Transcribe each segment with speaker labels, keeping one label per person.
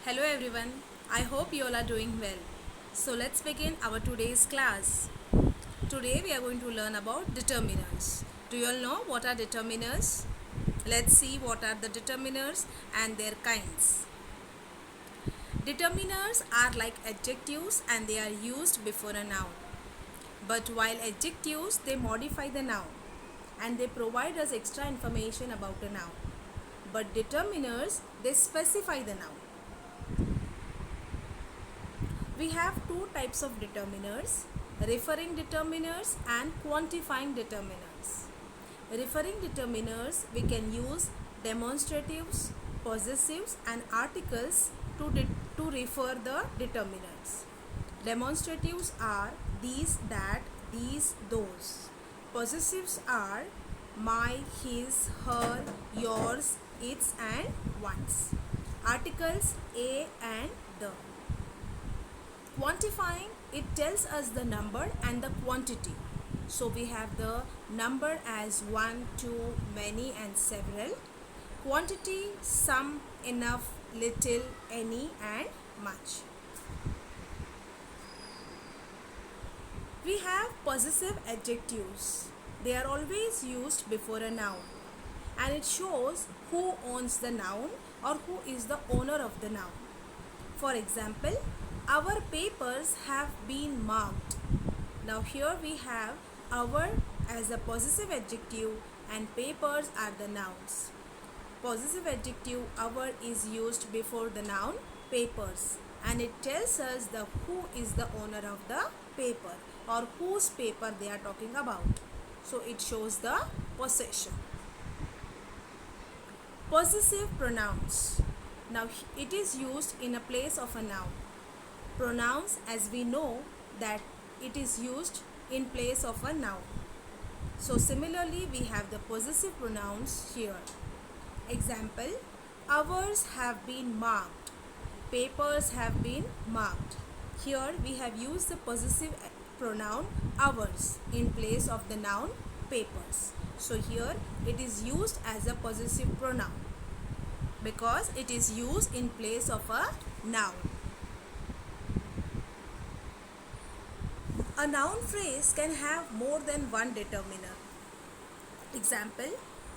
Speaker 1: Hello everyone, I hope you all are doing well. So let's begin our today's class. Today we are going to learn about determiners. Do you all know what are determiners? Let's see what are the determiners and their kinds. Determiners are like adjectives and they are used before a noun. But while adjectives they modify the noun and they provide us extra information about a noun. But determiners they specify the noun. We have two types of determiners, referring determiners and quantifying determiners. Referring determiners we can use demonstratives, possessives and articles to refer the determiners. Demonstratives are these, that, these, those. Possessives are my, his, her, yours, its and one's. Articles a and the. Quantifying, it tells us the number and the quantity. So we have the number as one, two, many and several. Quantity, some, enough, little, any and much. We have possessive adjectives. They are always used before a noun and it shows who owns the noun or who is the owner of the noun. For example, our papers have been marked. Now here we have our as a possessive adjective and papers are the nouns. Possessive adjective our is used before the noun papers and it tells us the who is the owner of the paper or whose paper they are talking about. So it shows the possession. Possessive pronouns. Now it is used in a place of a noun. Pronouns, as we know that it is used in place of a noun. So similarly we have the possessive pronouns here. Example, ours have been marked. Papers have been marked. Here we have used the possessive pronoun ours in place of the noun papers. So here it is used as a possessive pronoun because it is used in place of a noun. A noun phrase can have more than one determiner. Example,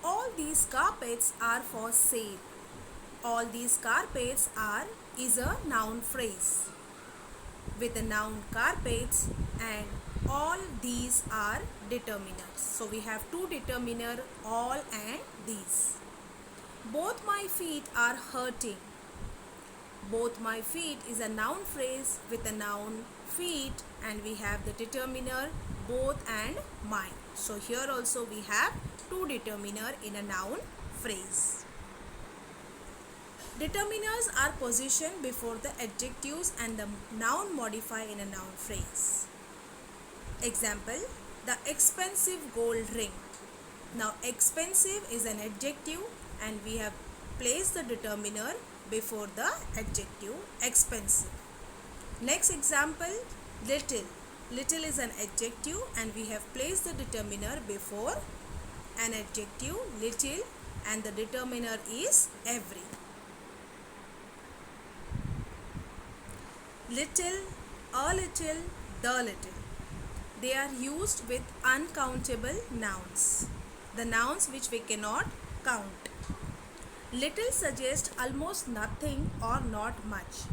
Speaker 1: all these carpets are for sale. All these carpets are is a noun phrase with the noun carpets and all these are determiners. So we have two determiner, all and these. Both my feet are hurting. Both my feet is a noun phrase with a noun feet and we have the determiner both and mine. So here also we have two determiner in a noun phrase. Determiners are positioned before the adjectives and the noun modify in a noun phrase. Example, the expensive gold ring. Now expensive is an adjective and we have placed the determiner before the adjective expensive. Next example, little. Little is an adjective and we have placed the determiner before an adjective little and the determiner is every. Little, a little, the little. They are used with uncountable nouns. The nouns which we cannot count. Little suggests almost nothing or not much.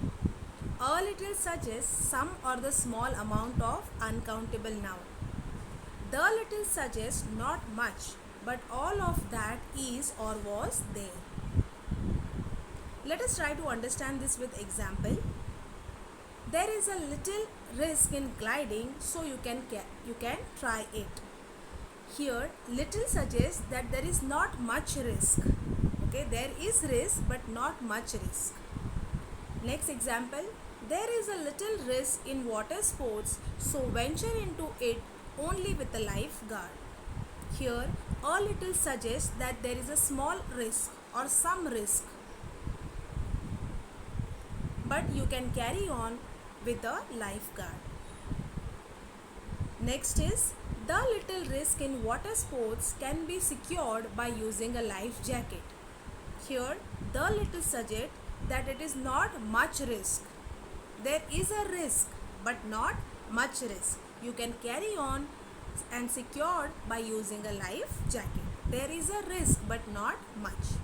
Speaker 1: A little suggests some or the small amount of uncountable noun. The little suggests not much, but all of that is or was there. Let us try to understand this with example. There is a little risk in gliding, so you can try it. Here, little suggests that there is not much risk. Okay, there is risk but not much risk. Next example, there is a little risk in water sports, so venture into it only with a lifeguard. Here, a little suggests that there is a small risk or some risk, but you can carry on with a lifeguard. Next is, the little risk in water sports can be secured by using a life jacket. Here, the little suggests that it is not much risk. There is a risk, but not much risk. You can carry on and secured by using a life jacket. There is a risk, but not much.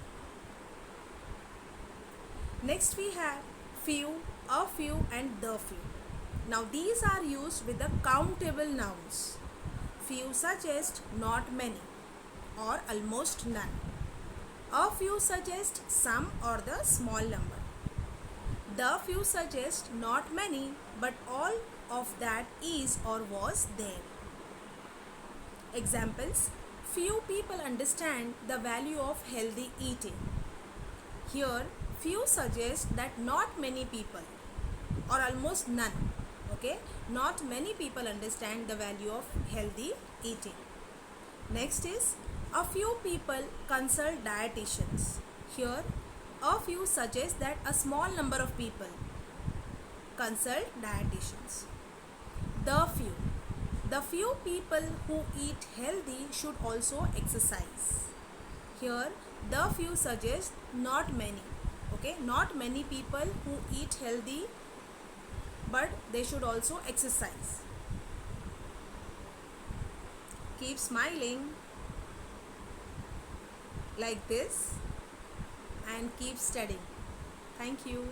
Speaker 1: Next we have few, a few and the few. Now these are used with the countable nouns. Few suggest not many or almost none. A few suggest some or the small number. The few suggest not many but all of that is or was there. Examples: few people understand the value of healthy eating. Here, few suggest that not many people or almost none. Okay, not many people understand the value of healthy eating. Next is a few people consult dietitians. Here, a few suggest that a small number of people consult dietitians. The few. The few people who eat healthy should also exercise. Here, the few suggest not many. Okay, not many people who eat healthy, but they should also exercise. Keep smiling like this and keep studying. Thank you.